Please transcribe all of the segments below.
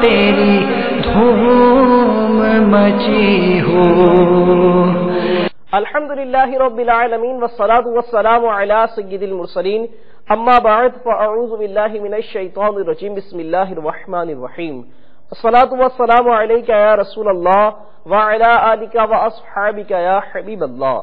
تیری دھوم مچی ہو۔ الحمدللہ رب العالمین والصلاة والسلام علی سید المرسلین، اما بعد فاعوذ باللہ من الشیطان الرجیم، بسم اللہ الرحمن الرحیم۔ الصلاة والسلام علیک یا رسول اللہ وعلی آلک واصحابک یا حبیب اللہ۔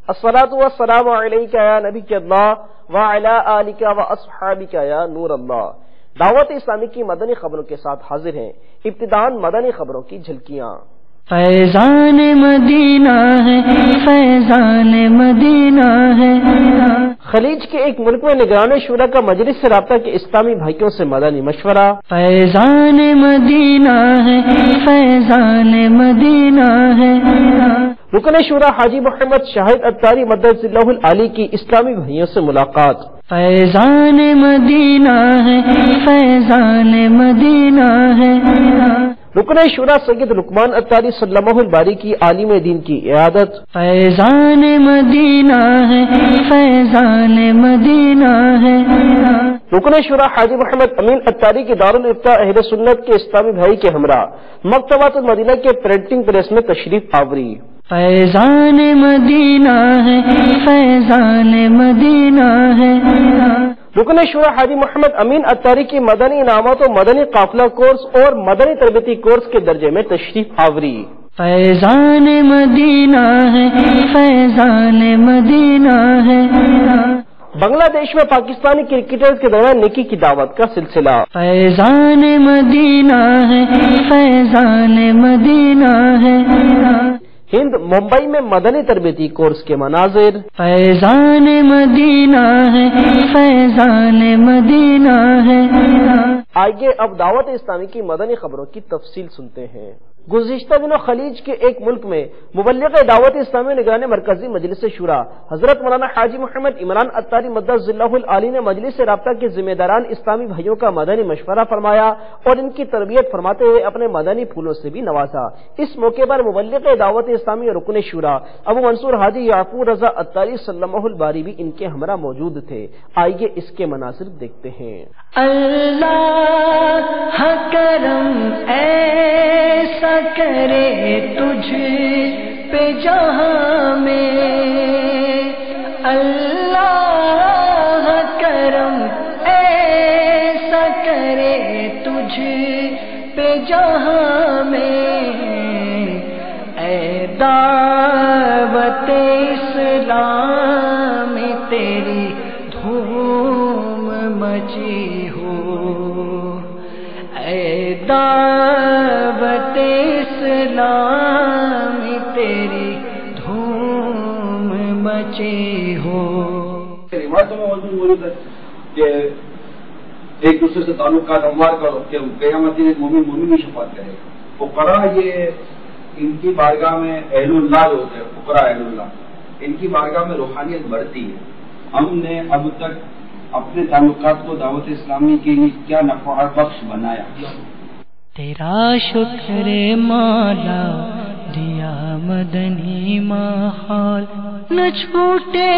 الصلاة والسلام علیک یا نبی اللہ وعلی آلک واصحابک یا نور اللہ۔ دعوت اسلامی کی مدنی خبروں کے ساتھ حاضر ہیں۔ ابتداءً مدنی خبروں کی جھلکیاں۔ فیضان مدینہ ہے، فیضان مدینہ ہے۔ خلیج کے ایک ملک میں نگران شورا کا مجلس سے رابطہ کے اسلامی بھائیوں سے مدنی مشورہ۔ فیضان مدینہ ہے، فیضان مدینہ ہے۔ رکن شورا حاجی محمد شاہد اتاری مدد اللہ العالی کی اسلامی بھائیوں سے ملاقات۔ فیضان مدینہ ہے، فیضان مدینہ ہے۔ رکن شورا سید لقمان اتاری سلمہ الباری کی عالم دین کی عیادت۔ فیضان مدینہ ہے، فیضان مدینہ ہے۔ رکن شورا حاجی محمد امین اتاری کی دارالفتاء اہل سنت کے اسلامی بھائی کے ہمراہ مکتبۃ المدینہ کے پرنٹنگ پریس میں تشریف آوری۔ فیضان مدینہ ہے، فیضان مدینہ ہے۔ رکن شورا حاجی محمد امین اتاری کی مدنی انعامات و مدنی قافلہ کورس اور مدنی تربیتی کورس کے درجے میں تشریف آوری۔ فیضان مدینہ ہے، فیضان مدینہ ہے۔ بنگلہ دیش میں پاکستانی کرکٹرز کے دوران نیکی کی دعوت کا سلسلہ۔ فیضان مدینہ ہے، فیضان مدینہ ہے۔ ہند ممبئی میں مدنی تربیتی کورس کے مناظر۔ فیضان مدینہ ہے، فیضان مدینہ ہے۔ آئیے اب دعوت اسلامی کی مدنی خبروں کی تفصیل سنتے ہیں۔ گزشتہ دنوں خلیج کے ایک ملک میں مبلغ دعوت اسلامی نگران مرکزی مجلس شورا حضرت مولانا حاجی محمد عمران اتاری مدد اللہ العالی نے مجلس رابطہ کے ذمہ داران اسلامی بھائیوں کا مدنی مشورہ فرمایا اور ان کی تربیت فرماتے ہوئے اپنے مدنی پھولوں سے بھی نوازا۔ اس موقع پر مبلغ دعوت اسلامی رکن شورا ابو منصور حاجی یعقوب رضا اتاری سلمہ الباری بھی ان کے ہمراہ موجود تھے۔ آئیے اس کے مناظر دیکھتے ہیں۔ اللہ کرم ایسا کرے تجھ پہ جہاں میں، اللہ کرم ایسا کرے تجھ پہ جہاں میں، اے دعوت اسلام تیری دھوم مچی ہو، اے دعوت اسلام تیری دھوم مچی ہو۔ روایتوں میں موجود ہے کہ ایک دوسرے سے تعلقات ہموار کرو کہ قیامت دن ایک مومن مومن کی شفاعت کرے گا۔ فقراء یہ ان کی بارگاہ میں اہل اللہ جو ہوتے ہیں، فقراء اہل اللہ، ان کی بارگاہ میں روحانیت بڑھتی ہے۔ ہم نے اب تک اپنے تعلقات کو دعوت اسلامی کے لیے کیا نفع بخش بنایا؟ تیرا شکر مولا دیا مدنی ماحول، نہ چھوٹے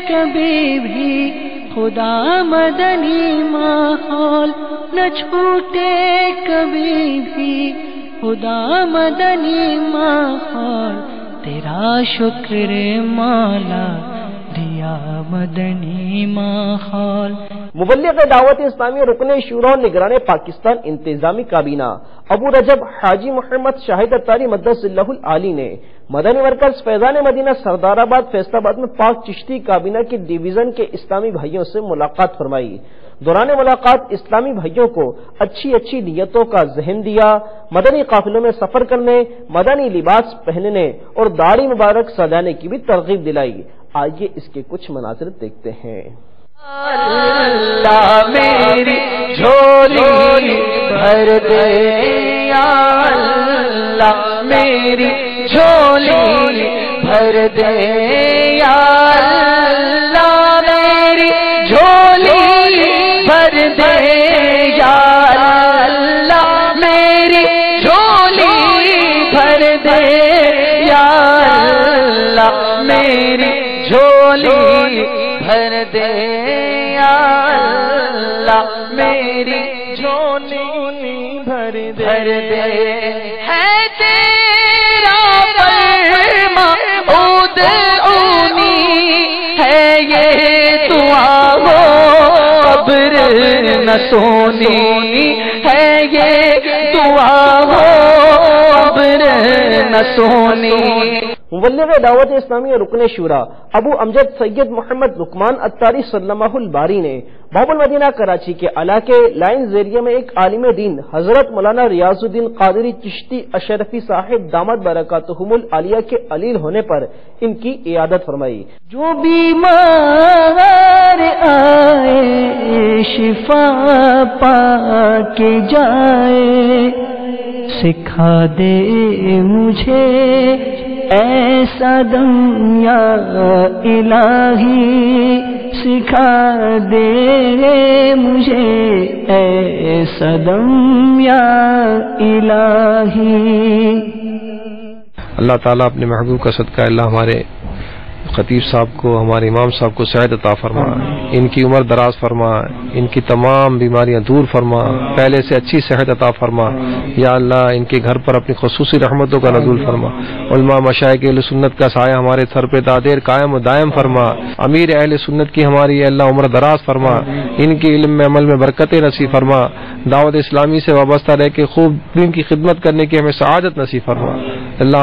کبھی بھی خدا مدنی ماحول، نہ چھوٹے کبھی بھی خدا مدنی ماحول، تیرا شکر مولا دیا مدنی ماحول۔ مبلغ دعوت اسلامی رکن شورا نگران پاکستان انتظامی کابینہ ابو رجب حاجی محمد شاہد اتاری مدد اللہ العالی نے مدنی مرکز فیضان مدینہ سردار آباد فیصل آباد میں پاک چشتی کابینہ کے ڈویژن کے اسلامی بھائیوں سے ملاقات فرمائی۔ دوران ملاقات اسلامی بھائیوں کو اچھی نیتوں کا ذہن دیا، مدنی قافلوں میں سفر کرنے، مدنی لباس پہننے اور داڑھی مبارک سجانے کی بھی ترغیب دلائی۔ آئیے اس کے کچھ مناظر دیکھتے ہیں۔ اللہ میری جھولی بھر دے یا اللہ میری جھولی بھر دے یا اللہ میری جھولی بھر دے یا اللہ میری جھولی بھر دے یا اللہ میری جھولی بھر دے یا اللہ میری جھولی جھولی بھر دے ہے تیرا فرما ادعونی ہے یہ دعا ہو قبر نہ سونی ہے یہ دعا ہو قبر نہ سونی۔ مبلغ دعوت اسلامی رکن شورا ابو امجد سید محمد لقمان اتاری سلمہ الباری نے باب المدینہ کراچی کے علاقے لائن زیریہ میں ایک عالم دین حضرت مولانا ریاض الدین قادری چشتی اشرفی صاحب دامت برکاتہم العالیہ کے علیل ہونے پر ان کی عیادت فرمائی۔ جو بیمار آئے شفا پا کے جائے سکھا دے مجھے ایسا دم یا الہی سکھا دے مجھے ایسا دم یا الہی۔ اللہ تعالیٰ اپنے محبوب کا صدقہ اللہ ہمارے خطیب صاحب کو، ہمارے امام صاحب کو صحت عطا فرما، ان کی عمر دراز فرما، ان کی تمام بیماریاں دور فرما، پہلے سے اچھی صحت عطا فرما یا اللہ، ان کے گھر پر اپنی خصوصی رحمتوں کا نزول فرما، علماء مشائخ اہل سنت کا سایہ ہمارے سر پہ دادیر قائم و دائم فرما، امیر اہل سنت کی ہماری اللہ عمر دراز فرما، ان کے علم میں عمل میں برکت نصیب فرما، دعوت اسلامی سے وابستہ رہ کے خوب دین کی خدمت کرنے کی ہمیں سعادت نصیب فرما۔ اللہ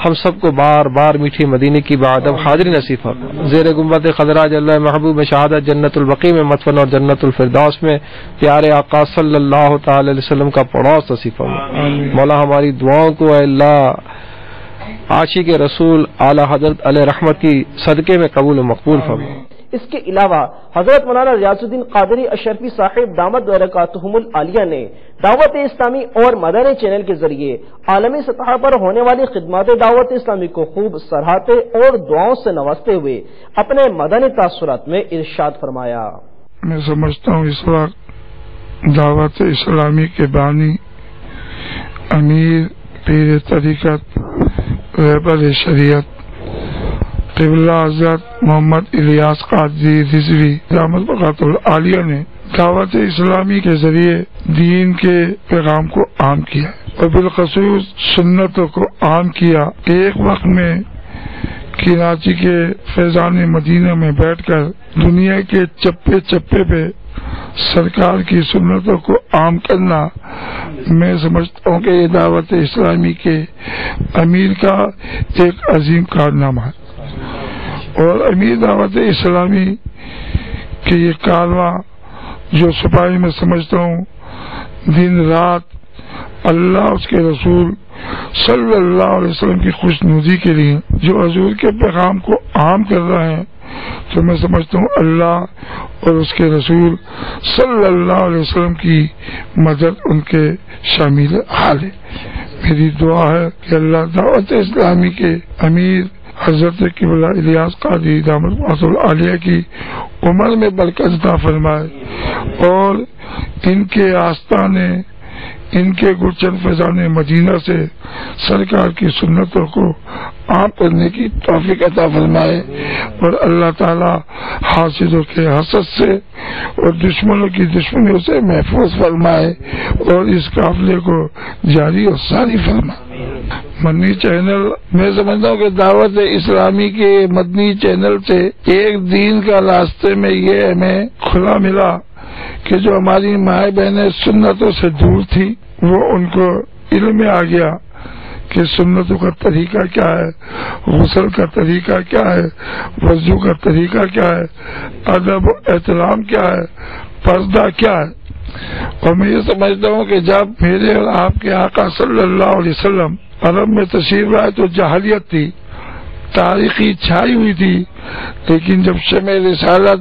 ہم سب کو بار بار میٹھی مدینے کی بعدم حاضری نصیب فرما، زیر گنبد خضرا جلوہ محبوب میں شہادت جنت البقیع میں مدفن اور جنت الفردوس میں پیارے آقا صلی اللہ تعالی علیہ وسلم کا پڑوس نصیب فرما۔ مولا ہماری دعاؤں کو اے اللہ عاشق رسول اعلی حضرت علیہ رحمت کی صدقے میں قبول و مقبول فرما۔ اس کے علاوہ حضرت مولانا ریاض الدین قادری اشرفی صاحب دامت برکاتہم العالیہ نے دعوت اسلامی اور مدنی چینل کے ذریعے عالمی سطح پر ہونے والی خدمات دعوت اسلامی کو خوب سراہتے اور دعاؤں سے نوازتے ہوئے اپنے مدنی تاثرات میں ارشاد فرمایا۔ میں سمجھتا ہوں اس وقت دعوت اسلامی کے بانی امیر پیر طریقت رہبر شریعت قبلہ حضرت محمد الیاس قادری رضوی دامت برکاتہ العالیہ نے دعوت اسلامی کے ذریعے دین کے پیغام کو عام کیا اور بالخصوص سنتوں کو عام کیا۔ ایک وقت میں کراچی کے فیضان مدینہ میں بیٹھ کر دنیا کے چپے چپے پہ سرکار کی سنتوں کو عام کرنا، میں سمجھتا ہوں کہ یہ دعوت اسلامی کے امیر کا ایک عظیم کارنامہ ہے، اور امیر دعوت اسلامی کے یہ کارواں جو سپاہی میں سمجھتا ہوں دن رات اللہ اس کے رسول صلی اللہ علیہ وسلم کی خوش نودی کے لیے جو حضور کے پیغام کو عام کر رہے ہیں، تو میں سمجھتا ہوں اللہ اور اس کے رسول صلی اللہ علیہ وسلم کی مدد ان کے شامل حال ہے۔ میری دعا ہے کہ اللہ دعوت اسلامی کے امیر حضرت قبلہ الیاس قادری دامت برکاتہ العالیہ کی عمر میں برکت عطا فرمائے اور ان کے آستانے، ان کے گلشن فیضان مدینہ سے سرکار کی سنتوں کو عام کرنے کی توفیق عطا فرمائے، اور اللہ تعالی حاسدوں کے حسد سے اور دشمنوں کی دشمنیوں سے محفوظ فرمائے اور اس قافلے کو جاری اور ساری فرمائے۔ مدنی چینل، میں سمجھتا ہوں کہ دعوت اسلامی کے مدنی چینل سے ایک دین کا راستے میں یہ ہمیں کھلا ملا کہ جو ہماری مائیں بہنیں سنتوں سے دور تھی وہ ان کو علم میں آ گیا کہ سنتوں کا طریقہ کیا ہے، غسل کا طریقہ کیا ہے، وضو کا طریقہ کیا ہے، ادب و احترام کیا ہے، پردہ کیا ہے۔ اور میں یہ سمجھتا ہوں کہ جب میرے اور آپ کے آقا صلی اللہ علیہ وسلم عرب میں تشریف لائے تو جاہلیت تھی، تاریخی چھائی ہوئی تھی، لیکن جب شمع رسالت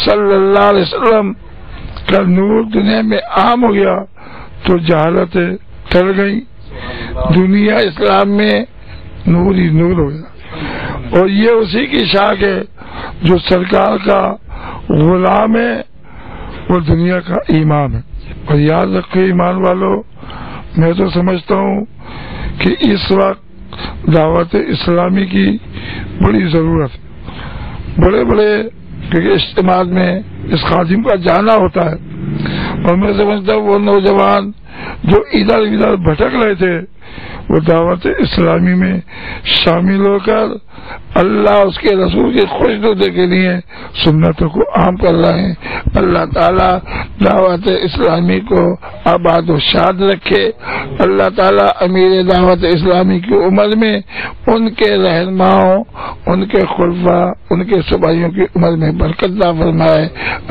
صلی اللہ علیہ وسلم کا نور دنیا میں عام ہو گیا تو جہالتیں ٹل گئی، دنیا اسلام میں نور ہی نور ہو گیا، اور یہ اسی کی شاخ ہے جو سرکار کا غلام ہے وہ دنیا کا ایمان ہے۔ اور یاد رکھے ایمان والوں، میں تو سمجھتا ہوں کہ اس وقت دعوت اسلامی کی بڑی ضرورت ہے۔ بڑے بڑے کیونکہ اجتماع میں اس خادم کا جانا ہوتا ہے اور میں سمجھتا ہوں وہ نوجوان جو ادھر ادھر بھٹک رہے تھے وہ دعوت اسلامی میں شامل ہو کر اللہ اس کے رسول کی خوشنودی کے لیے سنتوں کو عام کر رہے ہیں. اللہ تعالیٰ دعوت اسلامی کو آباد و شاد رکھے. اللہ تعالیٰ امیر دعوت اسلامی کی عمر میں ان کے رہنماؤں، ان کے خلفاء، ان کے سپاہیوں کی عمر میں برکت عطا فرمائے.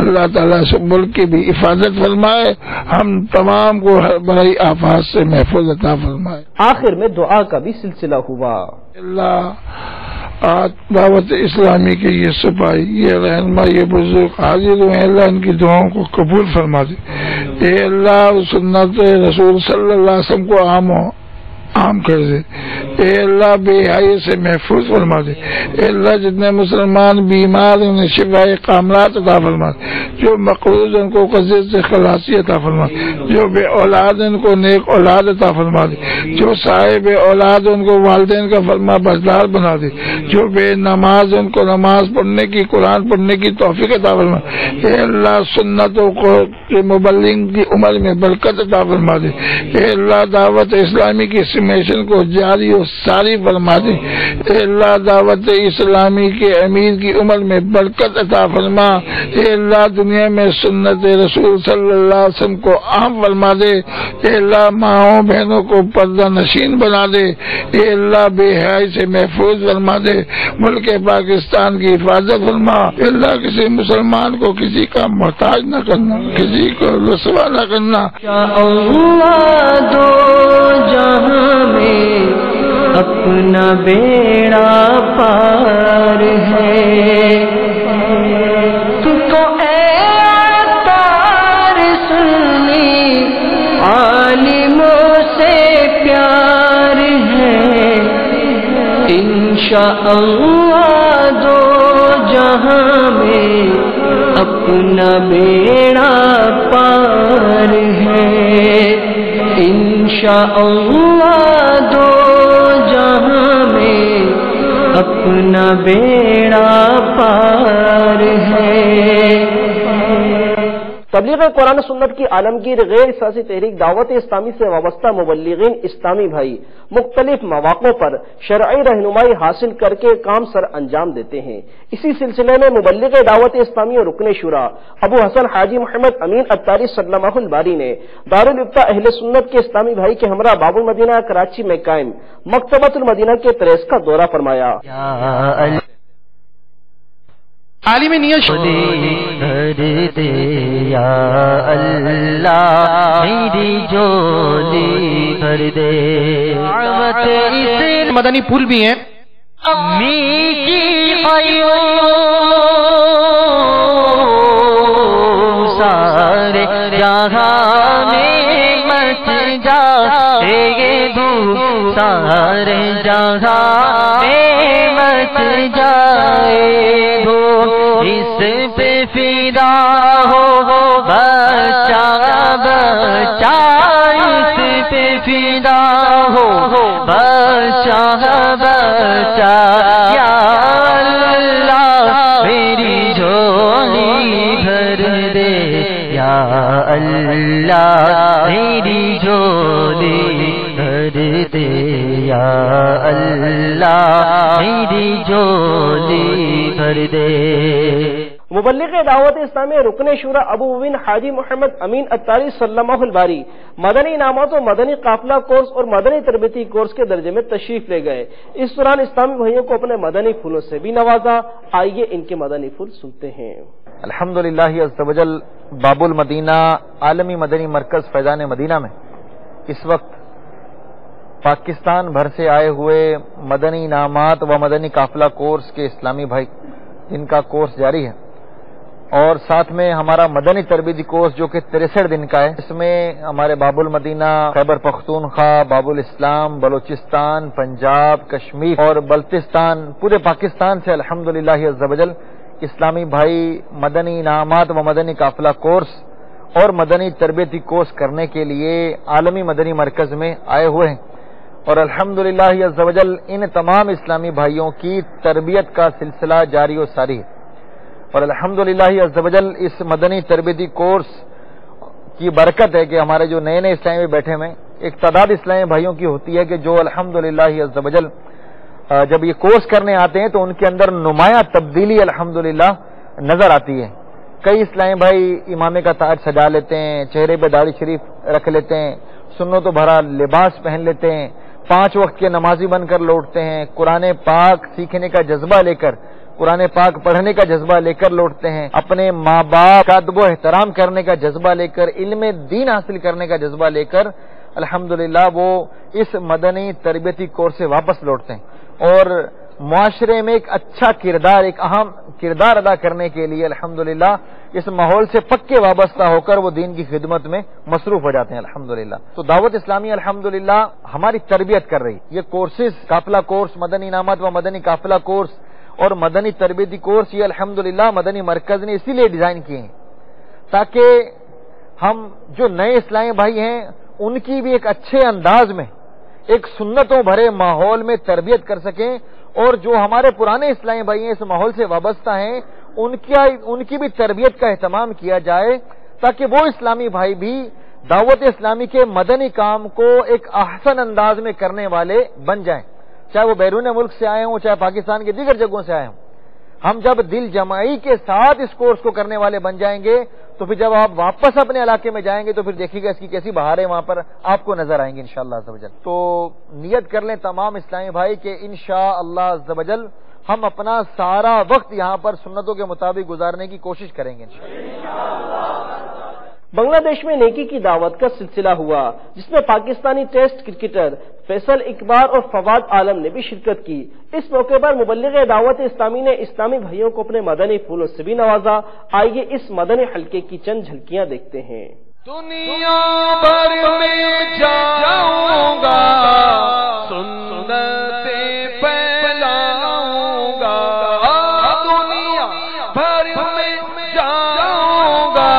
اللہ تعالیٰ اس ملک کی بھی حفاظت فرمائے، ہم تمام کو ہر بڑی آفات سے محفوظ عطا فرمائے. آخر میں دعا کا بھی سلسلہ ہوا. اللہ آج دعوت اسلامی کے یہ سپاہی، یہ رہنما، یہ بزرگ حاضر ہوئے، اللہ ان کی دعاؤں کو قبول فرما دے. اے اللہ سنت رسول صلی اللہ علیہ وسلم کو عام کر دے. اے اللہ بے حیائی سے محفوظ فرما دے. اے اللہ جتنے مسلمان بیمار انہیں شفاء کاملات عطا فرما دے. جو مقروض ان کو قرضے سے خلاصی عطا فرما دے. جو بے اولاد ان کو نیک اولاد عطا فرما دے. جو صاحب اولاد ان کو والدین کا فرما بردار بنا دے. جو بے نماز ان کو نماز پڑھنے کی، قرآن پڑھنے کی توفیق عطا فرما دے. اے اللہ سنتوں کو مبلغ کی عمر میں برکت عطا فرما دے. اے اللہ دعوت اسلامی کی مشن کو جاری و ساری فرما دے. اے اللہ دعوت اسلامی کے امیر کی عمر میں برکت عطا فرما. اے اللہ دنیا میں سنت رسول صلی اللہ علیہ وسلم کو عام فرما دے. اے اللہ ماؤں بہنوں کو پردہ نشین بنا دے. اے اللہ بے حیائی سے محفوظ فرما دے. ملک پاکستان کی حفاظت فرما. اے اللہ کسی مسلمان کو کسی کا محتاج نہ کرنا، کسی کو رسوا نہ کرنا. اللہ دو جہاں میں اپنا بیڑا پار ہے. تو اے عطار سنی عالموں سے پیار ہے. انشاءاللہ دو جہاں میں اپنا بیڑا پار ہے. انشاءاللہ دو جہاں میں اپنا بیڑا پار ہے. تبلیغ قرآن سنت کی عالمگیر غیر سیاسی تحریک دعوت اسلامی سے وابستہ مبلغین اسلامی بھائی مختلف مواقع پر شرعی رہنمائی حاصل کر کے کام سر انجام دیتے ہیں. اسی سلسلے میں مبلغ دعوت اسلامی اور رکن شورا ابو حسن حاجی محمد امین اتاری سلمہ الباری نے دارالفتہ اہل سنت کے اسلامی بھائی کے ہمراہ باب المدینہ کراچی میں قائم مکتبۃ المدینہ کے پریس کا دورہ فرمایا. عالم نیت کر دے یا اللہ میری جھولی بھر دے. مدنی پھول بھی ہیں. امی کی خیوں سارے جہاں میں مچ جائے دھوم، سارے جہاں میں مچ جائے دھوم. اس پہ فدا ہو بچہ بچہ، اس پہ فدا ہو بچہ بچہ. یا اللہ میری جھولی بھر دے. یا اللہ میری جھولی بھر دے. یا اللہ میری جھولی بھر دے. مبلغ دعوت اسلامی رکن شورا ابو بن حاجی محمد امین اتاری سلمہ الباری مدنی انعامات و مدنی قافلہ کورس اور مدنی تربیتی کورس کے درجے میں تشریف لے گئے. اس دوران اسلامی بھائیوں کو اپنے مدنی پھولوں سے بھی نوازا. آئیے ان کے مدنی پھول سنتے ہیں. الحمدللہ عز وجل باب المدینہ عالمی مدنی مرکز فیضان مدینہ میں اس وقت پاکستان بھر سے آئے ہوئے مدنی انعامات و مدنی قافلہ کورس کے اسلامی بھائی جن کا کورس جاری ہے، اور ساتھ میں ہمارا مدنی تربیتی کورس جو کہ 63 دن کا ہے، اس میں ہمارے باب المدینہ، خیبر پختونخوا، باب الاسلام، بلوچستان، پنجاب، کشمیر اور بلتستان، پورے پاکستان سے الحمدللہ عز وجل اسلامی بھائی مدنی انعامات و مدنی قافلہ کورس اور مدنی تربیتی کورس کرنے کے لیے عالمی مدنی مرکز میں آئے ہوئے ہیں. اور الحمدللہ عز وجل ان تمام اسلامی بھائیوں کی تربیت کا سلسلہ جاری و ساری ہے. اور الحمدللہ عز وجل اس مدنی تربیتی کورس کی برکت ہے کہ ہمارے جو نئے نئے اسلامی بھائی بیٹھے ہوئے ایک تعداد اسلامی بھائیوں کی ہوتی ہے کہ جو الحمدللہ عز و جل جب یہ کورس کرنے آتے ہیں تو ان کے اندر نمایاں تبدیلی الحمدللہ نظر آتی ہے. کئی اسلامی بھائی امامے کا تاج سجا لیتے ہیں، چہرے پہ داڑھی شریف رکھ لیتے ہیں، سنتوں بھرا لباس پہن لیتے ہیں، 5 وقت کے نمازی بن کر لوٹتے ہیں، قرآن پاک سیکھنے کا جذبہ لے کر، قرآن پاک پڑھنے کا جذبہ لے کر لوٹتے ہیں، اپنے ماں باپ کا ادب و احترام کرنے کا جذبہ لے کر، علم دین حاصل کرنے کا جذبہ لے کر الحمدللہ وہ اس مدنی تربیتی کورس سے واپس لوٹتے ہیں اور معاشرے میں ایک اچھا کردار، ایک اہم کردار ادا کرنے کے لیے الحمدللہ اس ماحول سے پکے وابستہ ہو کر وہ دین کی خدمت میں مصروف ہو جاتے ہیں الحمدللہ. تو دعوت اسلامی الحمدللہ ہماری تربیت کر رہی. یہ کورسز، قافلہ کورس، مدنی انعامات و مدنی قافلہ کورس اور مدنی تربیتی کورس یہ الحمدللہ مدنی مرکز نے اسی لیے ڈیزائن کیے ہیں تاکہ ہم جو نئے اسلامی بھائی ہیں ان کی بھی ایک اچھے انداز میں ایک سنتوں بھرے ماحول میں تربیت کر سکیں، اور جو ہمارے پرانے اسلامی بھائی ہیں اس ماحول سے وابستہ ہیں ان کی بھی تربیت کا اہتمام کیا جائے تاکہ وہ اسلامی بھائی بھی دعوت اسلامی کے مدنی کام کو ایک احسن انداز میں کرنے والے بن جائیں، چاہے وہ بیرون ملک سے آئے ہوں، چاہے پاکستان کے دیگر جگہوں سے آئے ہوں. ہم جب دل جمعی کے ساتھ اس کورس کو کرنے والے بن جائیں گے تو پھر جب آپ واپس اپنے علاقے میں جائیں گے تو پھر دیکھیے گا اس کی کیسی بہاریں وہاں پر آپ کو نظر آئیں گے انشاءاللہ عز و جل. تو نیت کر لیں تمام اسلامی بھائی کہ انشاءاللہ عز و جل ہم اپنا سارا وقت یہاں پر سنتوں کے مطابق گزارنے کی کوشش کریں گے انشاءاللہ. بنگلہ دیش میں نیکی کی دعوت کا سلسلہ ہوا جس میں پاکستانی ٹیسٹ کرکٹر فیصل اقبال اور فواد عالم نے بھی شرکت کی. اس موقع پر مبلغ دعوت اسلامی نے اسلامی بھائیوں کو اپنے مدنی پھولوں سے بھی نوازا. آئیے اس مدنی حلقے کی چند جھلکیاں دیکھتے ہیں. دنیا بھر میں جاؤں گا، سنتیں پھیلاؤں گا، دنیا بھر میں جاؤں گا،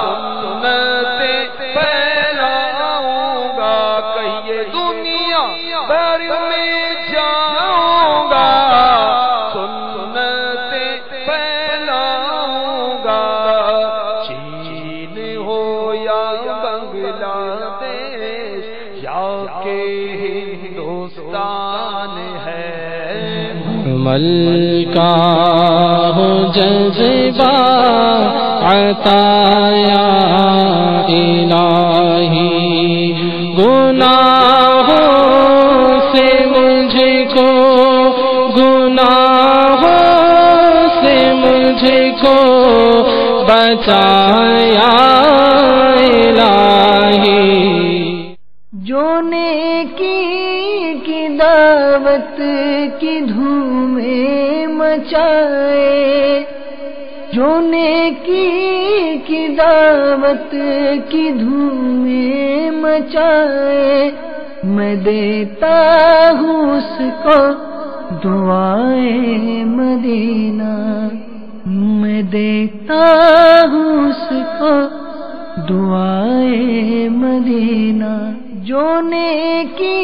سنتیں پھیلاؤں گا، کہیے دنیا بھر میں جاؤں گا، سنتیں پھیلاؤں گا، چین ہو یا بنگلہ دیش یا کہ ہندوستان ہے، ملکہ ہو جذبہ عطایا الہی، گناہوں سے مجھ کو، گناہوں سے مجھ کو بچایا الہی. جو نیکی کی دعوت کی دھومیں مچائے، جو نیکی کی دعوت کی دھومیں مچائے، میں دیتا ہوں اس کو دعائے مدینہ، میں دیتا ہوں اس کو دعائے مدینہ. جو نیکی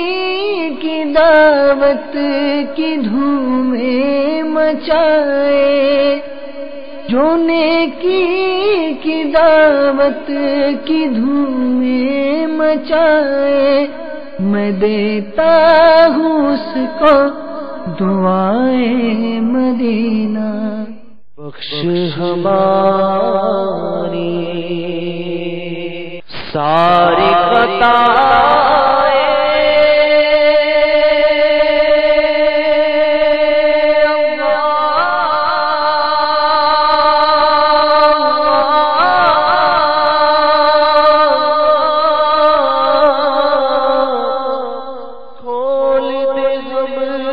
کی دعوت کی دھومیں مچائے، جو نیکی کی دعوت کی دھومیں مچائے، میں دیتا ہوں اس کو دعائے مدینہ. بخش ہماری ساری خطائیں، کھول دے زبان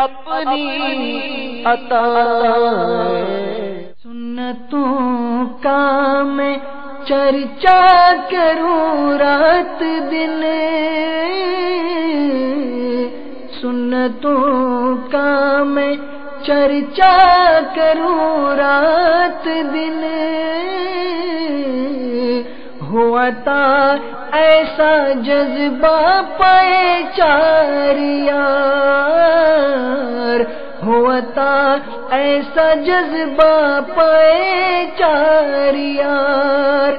اپنی عطائیں. سنتوں کا میں چرچا کروں رات دن، سنتوں کا میں چرچا کروں رات دن، ہوا تھا ایسا جذبہ پائے چار یار، ہوتا ایسا جذبہ پائے چار یار۔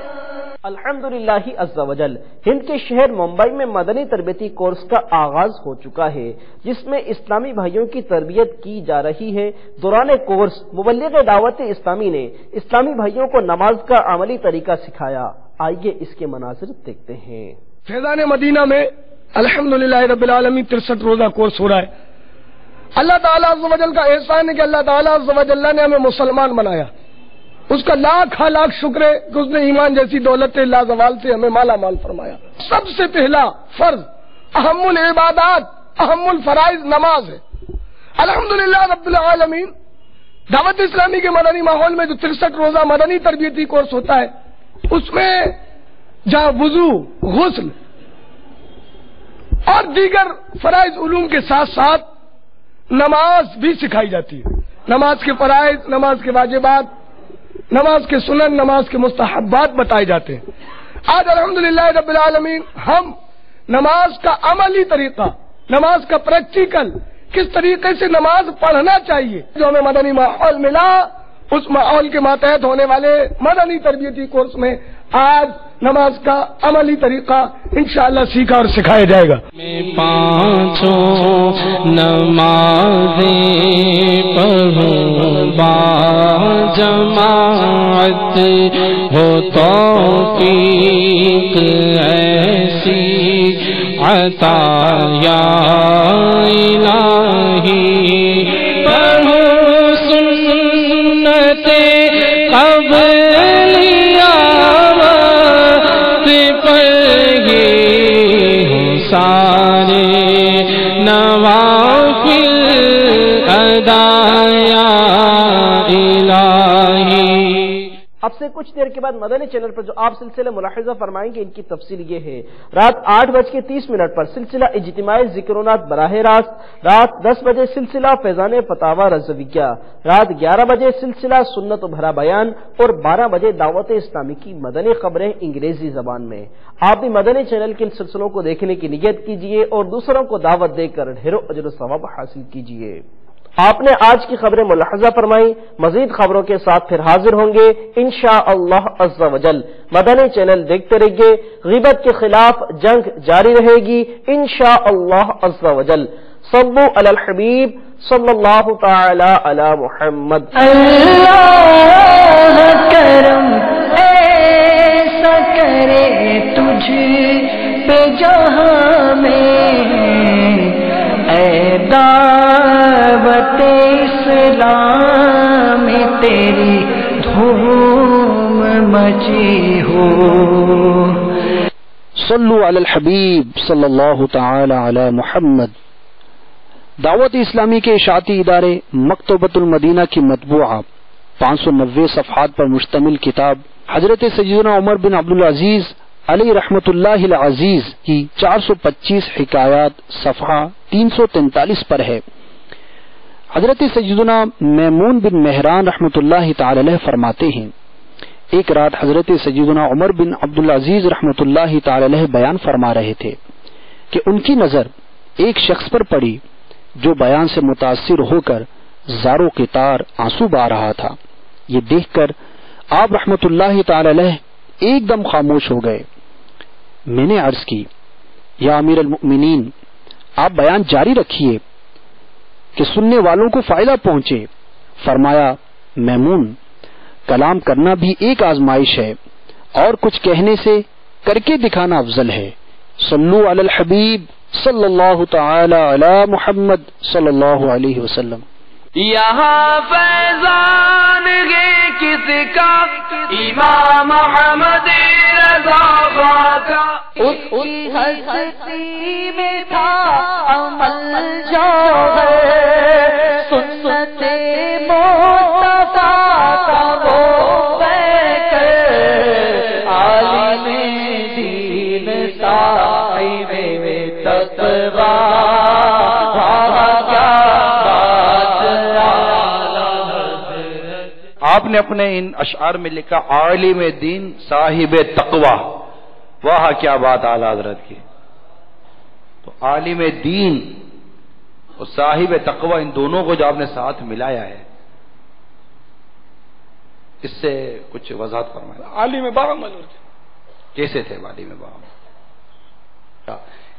الحمدللہ عز وجل ہند کے شہر ممبئی میں مدنی تربیتی کورس کا آغاز ہو چکا ہے، جس میں اسلامی بھائیوں کی تربیت کی جا رہی ہے۔ دوران کورس مبلغ دعوت اسلامی نے اسلامی بھائیوں کو نماز کا عملی طریقہ سکھایا۔ آئیے اس کے مناظر دیکھتے ہیں۔ فیضان مدینہ میں الحمدللہ رب العالمین 63 روزہ کورس ہو رہا ہے۔ اللہ تعالیٰ عز و جل کا احسان ہے کہ اللہ تعالیٰ عز و جل نے ہمیں مسلمان بنایا، اس کا لاکھ شکر ہے کہ اس نے ایمان جیسی دولت لازوال سے ہمیں مالا مال فرمایا۔ سب سے پہلا فرض، اہم العبادات، اہم الفرائض نماز ہے۔ الحمدللہ رب العالمین دعوت اسلامی کے مدنی ماحول میں جو 63 روزہ مدنی تربیتی کورس ہوتا ہے، اس میں جہاں وضو، غسل اور دیگر فرائض علوم کے ساتھ ساتھ نماز بھی سکھائی جاتی ہے۔ نماز کے فرائض، نماز کے واجبات، نماز کے سنن، نماز کے مستحبات بتائے جاتے ہیں۔ آج الحمدللہ رب العالمین ہم نماز کا عملی طریقہ، نماز کا پریکٹیکل، کس طریقے سے نماز پڑھنا چاہیے، جو ہمیں مدنی ماحول ملا، اس ماحول کے ماتحت ہونے والے مدنی تربیتی کورس میں آج نماز کا عملی طریقہ انشاءاللہ سیکھا اور سکھایا جائے گا۔ پانچوں نمازیں پڑھوں با جماعت، ہو توفیق ایسی عطا یا الہی، پڑھوں سنت قبلیہ سارے نوافل ادا یا الہی۔ اب سے کچھ دیر کے بعد مدنی چینل پر جو آپ سلسلہ ملاحظہ فرمائیں گے، ان کی تفصیل یہ ہے۔ رات 8:30 پر سلسلہ اجتماعی ذکر و نات براہ راست، رات 10 بجے سلسلہ فیضان فتاوی رضویہ، رات 11 بجے سلسلہ سنت و بھرا بیان اور 12 بجے دعوت اسلامی کی مدنی خبریں انگریزی زبان میں۔ آپ بھی مدنی چینل کے ان سلسلوں کو دیکھنے کی نیت کیجیے اور دوسروں کو دعوت دے کر ڈھیروں اجر و ثواب حاصل کیجیے۔ آپ نے آج کی خبریں ملاحظہ فرمائی، مزید خبروں کے ساتھ پھر حاضر ہوں گے انشاءاللہ عز و جل۔ مدنی چینل دیکھتے رہیے، غیبت کے خلاف جنگ جاری رہے گی انشاءاللہ عز و جل۔ صلو علی الحبیب صلی اللہ تعالی علی محمد۔ اللہ کرم ایسا کرے تجھ پہ جہاں میں، اے دعوت اسلام میں تیری دھوم مچی ہو۔ صلو علی الحبیب صلی اللہ تعالی علی محمد۔ دعوت اسلامی کے اشاعتی ادارے مکتبۃ المدینہ کی مطبوعہ 590 صفحات پر مشتمل کتاب حضرت سیدنا عمر بن عبدالعزیز علیہ رحمت اللہ العزیز کی 425 حکایات صفحہ 343 پر ہے۔ حضرت سیدنا میمون بن مہران رحمت اللہ تعالی علیہ فرماتے ہیں، ایک رات حضرت سیدنا عمر بن عبدالعزیز رحمت اللہ تعالی علیہ بیان فرما رہے تھے کہ ان کی نظر ایک شخص پر پڑی جو بیان سے متاثر ہو کر زاروں کے تار آنسو بہا رہا تھا۔ یہ دیکھ کر آپ رحمت اللہ تعالی علیہ ایک دم خاموش ہو گئے۔ میں نے عرض کی، یا امیر المؤمنین، آپ بیان جاری رکھیے کہ سننے والوں کو فائدہ پہنچے۔ فرمایا، میمون، کلام کرنا بھی ایک آزمائش ہے اور کچھ کہنے سے کر کے دکھانا افضل ہے۔ صلو علی الحبیب صلی اللہ تعالی علی محمد صلی اللہ علیہ وسلم۔ یہاں فیضان گے کس کا، امام احمد رضا کا، اس کی ہستی میں تھا عمل جوہر، سنت مصطفیٰ کا وہ پیکر، عالم دین صاحب تقویٰ، آپ نے اپنے ان اشعار میں لکھا عالم دین صاحب تقویٰ۔ واہ کیا بات اعلیٰ حضرت کی۔ تو عالم دین اور صاحب تقوی ان دونوں کو جو آپ نے ساتھ ملایا ہے، اس سے کچھ وضاحت فرمائیں۔ عالم باعمل کیسے تھے عالم باعمل؟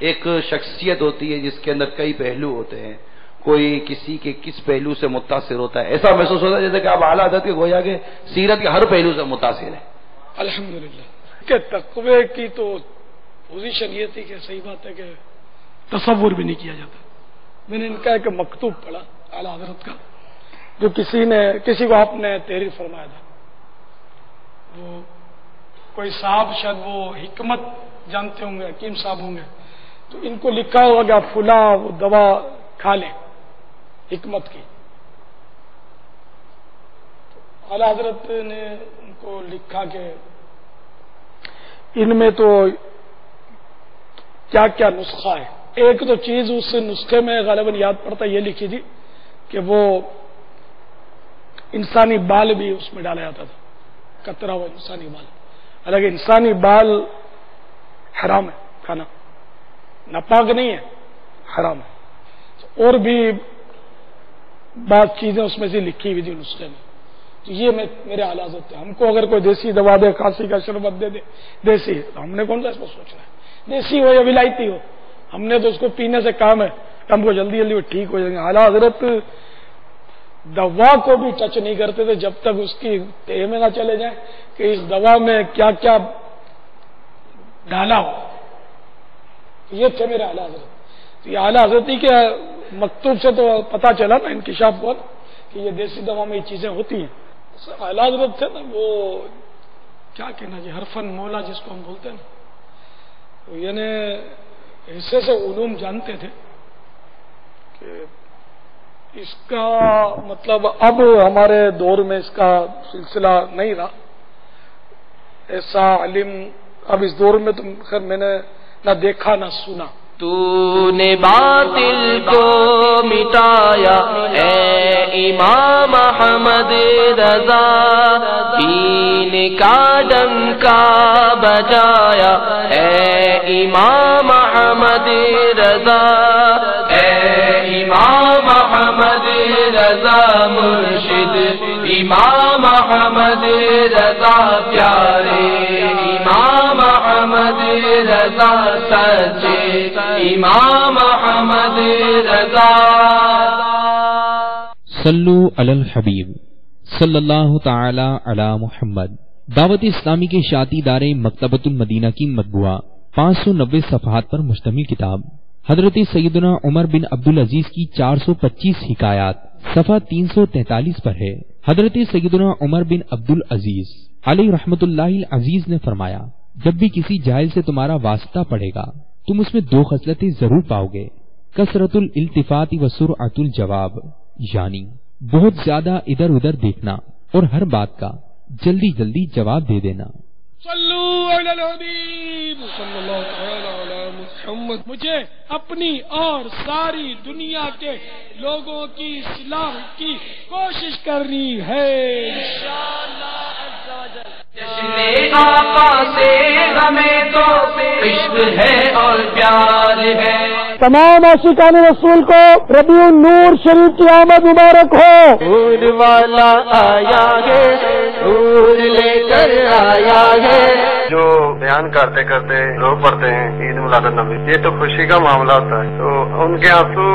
ایک شخصیت ہوتی ہے جس کے اندر کئی پہلو ہوتے ہیں، کوئی کسی کے کس پہلو سے متاثر ہوتا ہے، ایسا محسوس ہوتا ہے جیسے کہ آپ اعلیٰ حضرت کے گویا کہ سیرت کے ہر پہلو سے متاثر ہیں۔ الحمدللہ کہ تقوی کی تو پوزیشن یہ تھی کہ صحیح بات ہے کہ تصور بھی نہیں کیا جاتا۔ میں نے ان کا ایک مکتوب پڑھا اعلیٰ حضرت کا، جو کسی کو آپ نے تحریر فرمایا تھا، وہ کوئی صاحب شاید وہ حکمت جانتے ہوں گے، حکیم صاحب ہوں گے، تو ان کو لکھا ہوا کہ آپ فلاں وہ دوا کھا لیں حکمت کی۔ اعلیٰ حضرت نے ان کو لکھا کہ ان میں تو کیا کیا نسخہ ہے۔ ایک تو چیز اس نسخے میں غالباً یاد پڑتا یہ لکھی تھی کہ وہ انسانی بال بھی اس میں ڈالا جاتا تھا، کترا ہوا انسانی بال۔ حالانکہ انسانی بال حرام ہے کھانا، ناپاک نہیں ہے، حرام ہے۔ اور بھی بعض چیزیں اس میں سے لکھی ہوئی تھی نسخے میں۔ تو یہ میرے اعلیٰ حضرت تھے۔ ہم کو اگر کوئی دیسی دوا دے، کھانسی کا شربت دے دے دیسی، تو ہم نے کون سا اس میں سوچنا ہے، دیسی ہو یا ولایتی ہو، ہم نے تو اس کو پینے سے کام ہے، ہم کو جلدی جلدی وہ ٹھیک ہو جائیں گے۔ اعلیٰ حضرت دوا کو بھی ٹچ نہیں کرتے تھے جب تک اس کی تہ میں نہ چلے جائیں کہ اس دوا میں کیا کیا ڈالا ہو۔ یہ تھے میرے اعلیٰ حضرت۔ یہ اعلیٰ حضرت ہی کے مکتوب سے تو پتہ چلا نا انکشاف کو کہ یہ دیسی دوا میں یہ چیزیں ہوتی ہیں۔ اعلیٰ حضرت تھے نا وہ کیا کہنا جی حرفن مولا جس کو ہم بولتے ہیں نا، یعنی حصے سے علوم جانتے تھے کہ اس کا مطلب اب ہمارے دور میں اس کا سلسلہ نہیں رہا ایسا علم، اب اس دور میں تو خیر میں نے نہ دیکھا نہ سنا۔ تو نے باطل کو مٹایا اے امام احمد رضا، دین کا ڈنکا بجایا اے امام احمد رضا، اے امام احمد رضا مرشد، امام احمد رضا پیارے، امام احمد رضا سچے، امام احمد رضا۔ صلو علی الحبیب صلی اللہ تعالی علی محمد۔ دعوت اسلامی کے اشاعتی ادارے مکتبۃ المدینہ کی مطبوعہ 590 صفحات پر مشتمل کتاب حضرت سیدنا عمر بن عبدالعزیز کی 425 حکایات صفحہ 343 پر ہے۔ حضرت سیدنا عمر بن عبدالعزیز علیہ رحمت اللہ العزیز نے فرمایا، جب بھی کسی جاہل سے تمہارا واسطہ پڑے گا تم اس میں دو خصلتیں ضرور پاؤ گے، کثرت الالتفات و سرعت الجواب، یعنی بہت زیادہ ادھر ادھر دیکھنا اور ہر بات کا جلدی جلدی جواب دے دینا۔ صلو علی الحبیب صلی اللہ تعالی علی محمد۔ مجھے اپنی اور ساری دنیا کے لوگوں کی اصلاح کی کوشش کرنی ہے انشاءاللہ عز و جل۔ جشن آقا سے ہمیں تو عشق ہے اور پیار ہے۔ تمام عاشقان رسول کو ربیع النور شریف کی آمد مبارک ہو۔ نور والا آیا ہے، نور لے کر آیا ہے۔ جو بیان کرتے کرتے رو پڑتے ہیں عید میلاد النبی، یہ تو خوشی کا معاملہ ہوتا ہے، تو ان کے آنسو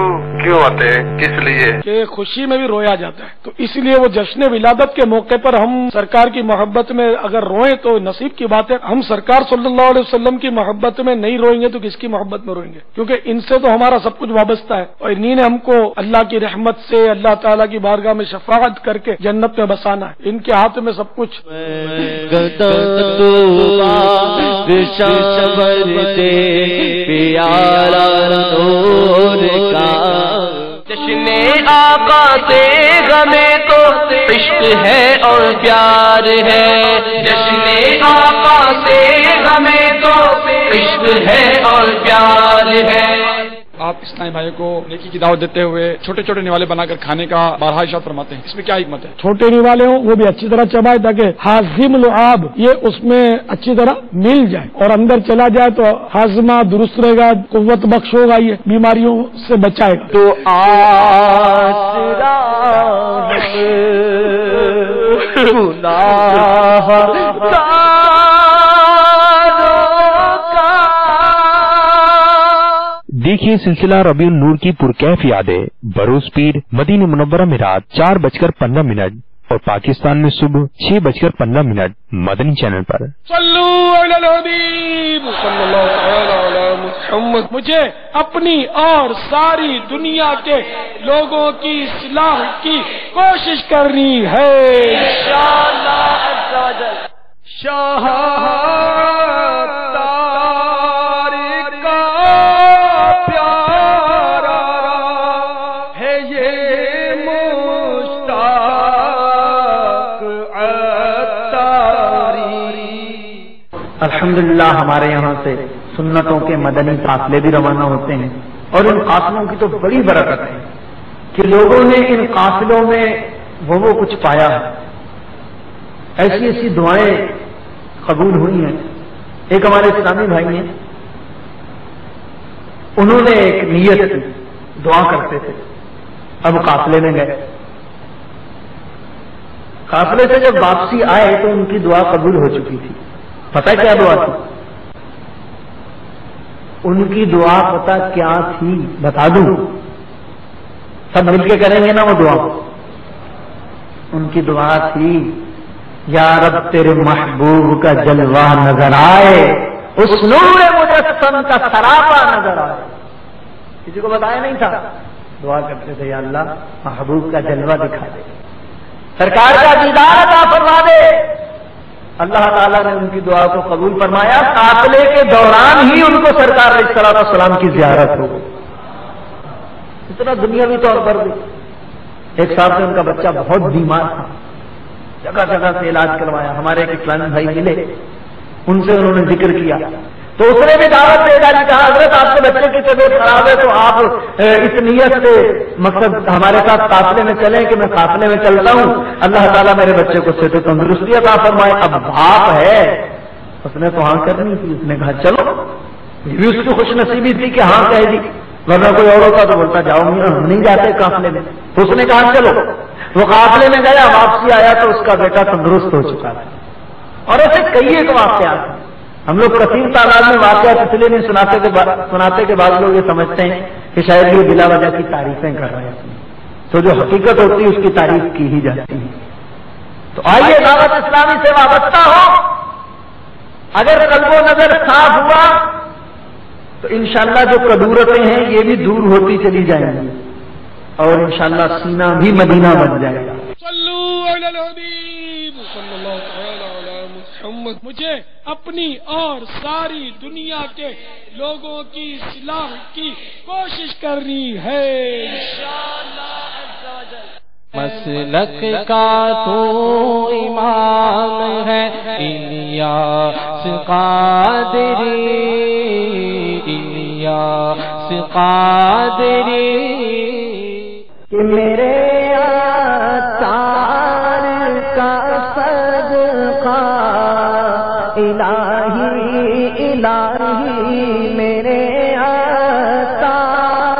کیوں آتے ہیں، کس لیے؟ کہ خوشی میں بھی رویا جاتا ہے، تو اس لیے وہ جشن ولادت کے موقع پر ہم سرکار کی محبت میں اگر روئیں تو نصیب کی بات ہے۔ ہم سرکار صلی اللہ علیہ وسلم کی محبت میں نہیں روئیں گے تو کس کی محبت میں روئیں گے؟ کیونکہ ان سے تو ہمارا سب کچھ وابستہ ہے، اور انہی نے ہم کو اللہ کی رحمت سے اللہ تعالیٰ کی بارگاہ میں شفاعت کر کے جنت میں بسانا ہے۔ ان کے ہاتھ میں سب کچھ۔ جشن آقا سے ہمیں تو عشق ہے اور پیار ہے، جشن آقا سے ہمیں تو عشق ہے اور پیار ہے۔ آپ اسلامی بھائیوں کو نیکی کی دعوت دیتے ہوئے چھوٹے چھوٹے نوالے بنا کر کھانے کا بارہا ارشاد فرماتے ہیں، اس میں کیا حکمت ہے؟ چھوٹے نوالے ہوں وہ بھی اچھی طرح چبائے تاکہ ہاضم لعاب یہ اس میں اچھی طرح مل جائے اور اندر چلا جائے تو ہاضمہ درست رہے گا، قوت بخش ہوگا، یہ بیماریوں سے بچائے گا۔ تو دیکھیے سلسلہ ربیع النور کی پرکیف یادیں بروز پیر مدینہ منورہ میں رات 4:15 اور پاکستان میں صبح 6:15 مدنی چینل پر۔ صلو علی الحبیب صلی اللہ علی محمد۔ مجھے اپنی اور ساری دنیا کے لوگوں کی اصلاح کی کوشش کرنی ہے انشاءاللہ عز و جل۔ شاہ الحمدللہ ہمارے یہاں سے سنتوں کے مدنی قافلے بھی روانہ ہوتے ہیں، اور ان قافلوں کی تو بڑی برکت ہے کہ لوگوں نے ان قافلوں میں وہ کچھ پایا ہے، ایسی ایسی دعائیں قبول ہوئی ہیں۔ ایک ہمارے اسلامی بھائی ہیں، انہوں نے ایک نیت کی، دعا کرتے تھے، اب قافلے میں گئے، قافلے سے جب واپسی آئے تو ان کی دعا قبول ہو چکی تھی۔ پتہ کیا دعا تھی؟ ان کی دعا پتہ کیا تھی؟ بتا دوں، سب مل کے کریں گے نا وہ دعا۔ ان کی دعا تھی یا رب تیرے محبوب کا جلوہ نظر آئے، اس نور مجسم کا سراپا نظر آئے۔ کسی کو بتایا نہیں تھا، دعا کرتے تھے یا اللہ محبوب کا جلوہ دکھا دے، سرکار کا دیدار عطا فرما دے۔ اللہ تعالیٰ نے ان کی دعا کو قبول فرمایا، قافلے کے دوران ہی ان کو سرکار علیہ السلام کی زیارت ہو گئی۔ اتنا دنیاوی طور پر بھی۔ ایک صاحب سے ان کا بچہ بہت بیمار تھا، جگہ جگہ سے علاج کروایا، ہمارے ایک اسلامی بھائی ملے، ان سے انہوں نے ذکر کیا تو اس نے بھی دعوت دے ڈالی، کہا حضرت آپ کے بچے کی طبیعت خراب ہے تو آپ اس نیت سے مقصد ہمارے ساتھ قافلے میں چلیں کہ میں قافلے میں چلتا ہوں، اللہ تعالیٰ میرے بچے کو صحت و تندرستی عطا فرمائے۔ اب باپ ہے، اس نے تو ہاں کرنی تھی، اس نے کہا چلو، یہ بھی اس کی خوش نصیبی تھی کہ ہاں کہہ دی، ورنہ کوئی اور ہوتا تو بولتا جاؤ میاں ہم نہیں جاتے قافلے میں۔ اس نے کہا چلو، وہ قافلے میں گیا، واپسی آیا تو اس کا بیٹا تندرست ہو چکا تھا۔ اور ایسے کئی ایک واقعات ہیں، ہم لوگ کثیر تعداد میں واقعات اس لیے نہیں سناتے کہ بعض لوگ یہ سمجھتے ہیں کہ شاید یہ بلا وجہ کی تعریفیں کر رہے ہیں، تو جو حقیقت ہوتی ہے اس کی تعریف کی ہی جاتی ہے۔ تو آئیے دعوت اسلامی سے وابستہ ہو، اگر قلب و نظر صاف ہوا تو انشاءاللہ جو کدورتیں ہیں یہ بھی دور ہوتی چلی جائیں گی، اور انشاءاللہ سینہ بھی مدینہ بن جائے گا۔ صلو علی الحبیب صلی اللہ تعالی علی محمد۔ مجھے اپنی اور ساری دنیا کے لوگوں کی اصلاح کی کوشش کرنی ہے انشاءاللہ عز و جل۔ مسلک کا تو امام ہے الیاس قادری، الیاس قادری کہ میرے عطار کا صدقہ الہی الہی، میرے عطار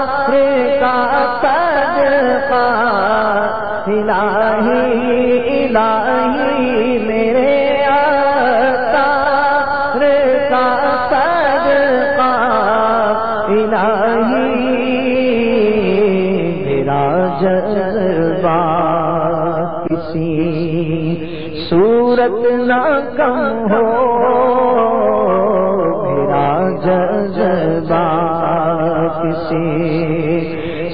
کا صدقہ الہی الہی، میرے عطار کا صدقہ الہی، میرا جذبہ کسی صورت نہ کم ہو، میرا جذبہ کسی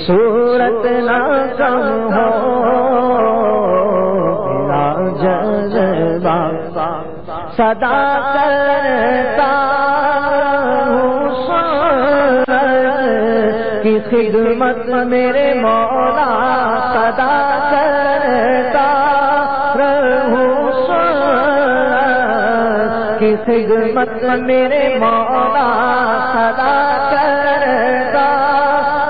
صورت نہ کم ہو، میرا جذبہ صدا کرتا ہوں سنت کی خدمت میرے مولا، صدا کرتا رہوں سنت کی خدمت میرے مولا، صدا کرتا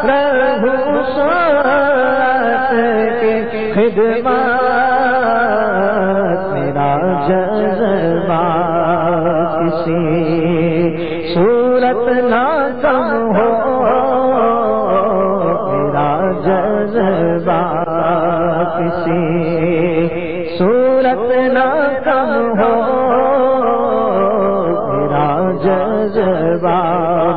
رہوں سنت کی خدمت، میرا جذبہ کسی صورت نہ کم ہو، میرا جذبہ کسی صورت نہ کم ہو، میرا جذبہ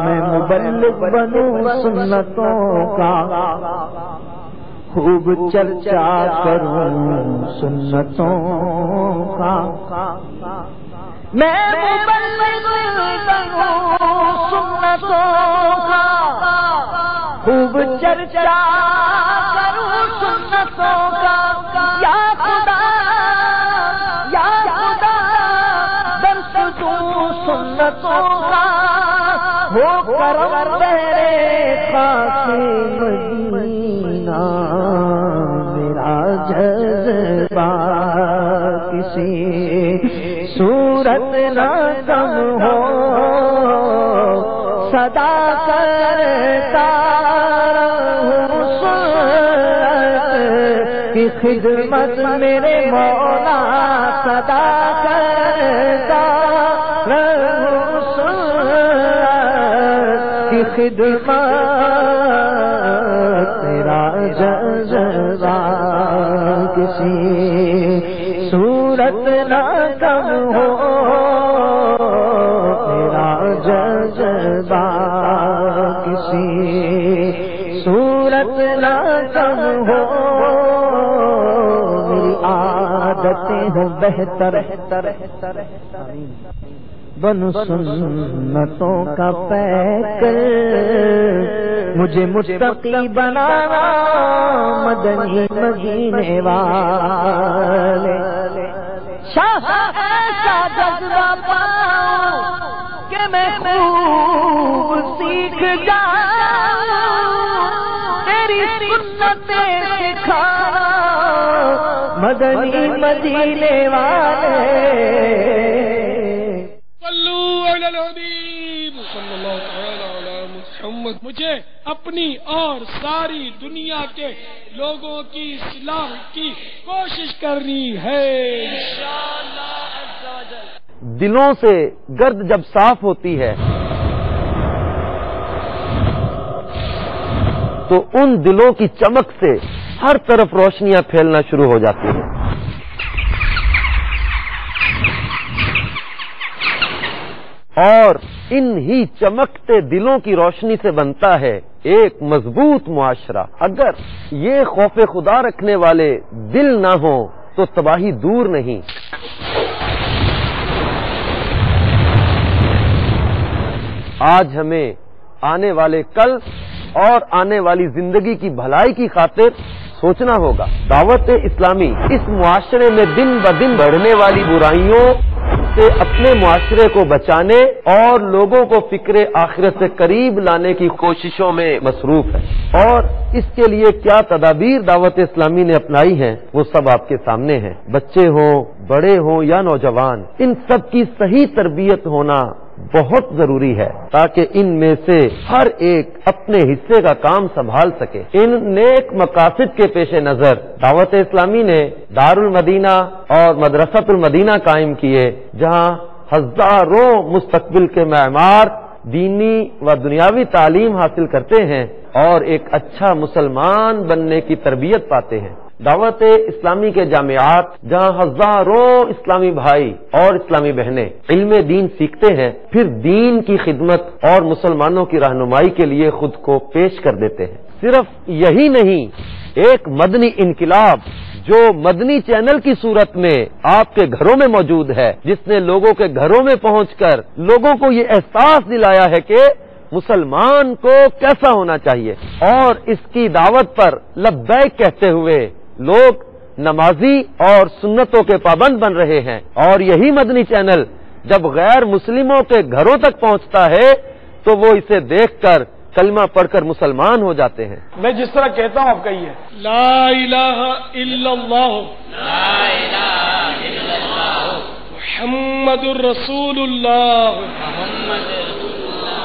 میں مبلغ بنوں سنتوں کا، خوب چرچا کروں سنتوں کا، میں مبلغ بنوں سنتوں کا، خوب چرچا کروں سنتوں کا، یا خدا درس دوں سنتوں کا، ہو کرم تیرے خاک مدینہ، میرا جذبہ کسی صورت نہ کم ہو، صدا کرتا رہوں سنت کی خدمت، میرے مولا صدا کرتا رہوں سنت کی خدمت، تیرا جذبہ کسی صورت نہ کم ہو، تیرا جذبہ کسی صورت نہ کم ہو، میری عادتیں ہوں بہتر بن سنتوں کا پیکر، مجھے متقی بنانا مدنی مدینے والے، شاہ ایسا جذبہ پاؤں کہ میں خوب سیکھ جاؤں، تیری سنتیں سکھانا مدنی مدینے والے، مجھے اپنی اور ساری دنیا کے لوگوں کی اصلاح کی کوشش کرنی ہے انشاءاللہ۔ دلوں سے گرد جب صاف ہوتی ہے تو ان دلوں کی چمک سے ہر طرف روشنیاں پھیلنا شروع ہو جاتی ہیں، اور ان ہی چمکتے دلوں کی روشنی سے بنتا ہے ایک مضبوط معاشرہ۔ اگر یہ خوف خدا رکھنے والے دل نہ ہوں تو تباہی دور نہیں۔ آج ہمیں آنے والے کل اور آنے والی زندگی کی بھلائی کی خاطر سوچنا ہوگا۔ دعوت اسلامی اس معاشرے میں دن بدن بڑھنے والی برائیوں سے اپنے معاشرے کو بچانے اور لوگوں کو فکر آخرت سے قریب لانے کی کوششوں میں مصروف ہے، اور اس کے لیے کیا تدابیر دعوت اسلامی نے اپنائی ہیں وہ سب آپ کے سامنے ہیں۔ بچے ہوں، بڑے ہوں یا نوجوان، ان سب کی صحیح تربیت ہونا بہت ضروری ہے تاکہ ان میں سے ہر ایک اپنے حصے کا کام سنبھال سکے۔ ان نیک مقاصد کے پیش نظر دعوت اسلامی نے دار المدینہ اور مدرسۃ المدینہ قائم کیے، جہاں ہزاروں مستقبل کے معمار دینی و دنیاوی تعلیم حاصل کرتے ہیں اور ایک اچھا مسلمان بننے کی تربیت پاتے ہیں۔ دعوت اسلامی کے جامعات جہاں ہزاروں اسلامی بھائی اور اسلامی بہنیں علم دین سیکھتے ہیں، پھر دین کی خدمت اور مسلمانوں کی رہنمائی کے لیے خود کو پیش کر دیتے ہیں۔ صرف یہی نہیں، ایک مدنی انقلاب جو مدنی چینل کی صورت میں آپ کے گھروں میں موجود ہے، جس نے لوگوں کے گھروں میں پہنچ کر لوگوں کو یہ احساس دلایا ہے کہ مسلمان کو کیسا ہونا چاہیے، اور اس کی دعوت پر لبیک کہتے ہوئے لوگ نمازی اور سنتوں کے پابند بن رہے ہیں۔ اور یہی مدنی چینل جب غیر مسلموں کے گھروں تک پہنچتا ہے تو وہ اسے دیکھ کر کلمہ پڑھ کر مسلمان ہو جاتے ہیں۔ میں جس طرح کہتا ہوں آپ کہیے، لا الہ الا اللہ، لا الہ الا اللہ، محمد الرسول اللہ، محمد رسول اللہ،